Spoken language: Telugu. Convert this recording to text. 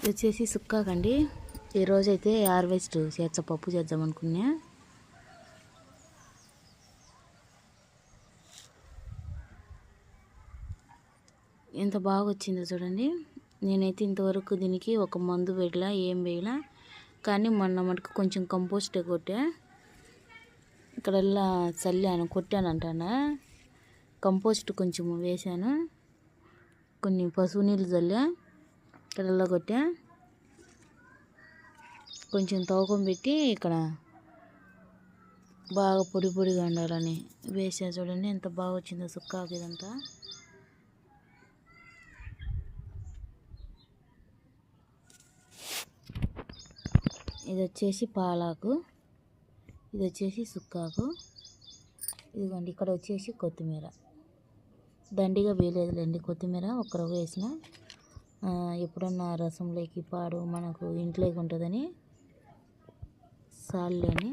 ఇది వచ్చేసి సుక్కాకండి. ఈరోజైతే హార్వెస్ట్ పప్పు చేద్దాం అనుకున్నా. ఎంత బాగా వచ్చిందో చూడండి. నేనైతే ఇంతవరకు దీనికి ఒక మందు వేయలా, ఏం వేయలా. కానీ మొన్న మటుకు కొంచెం కంపోస్ట్ కొట్టా. ఇక్కడల్లా చల్లాను, కొట్టానంటానా. కంపోస్ట్ కొంచెం వేసాను, కొన్ని పశువు నీళ్ళు చల్లా, ఇక్కడల్లా కొట్టా. కొంచెం తవ్వకం పెట్టి ఇక్కడ బాగా పొడి పొడిగా ఉండాలని వేసా. చూడండి ఎంత బాగా వచ్చిందో సుక్కాకు ఇదంతా. ఇది వచ్చేసి పాలాకు, ఇది వచ్చేసి సుక్కాకు. ఇదిగోండి ఇక్కడ వచ్చేసి కొత్తిమీర. దండిగా వేయలేదులేండి కొత్తిమీర, ఒక్కరవ వేసిన. ఎప్పుడన్నా రసంలోకి పాడు మనకు ఇంట్లోకి ఉంటుందని సాల్లేని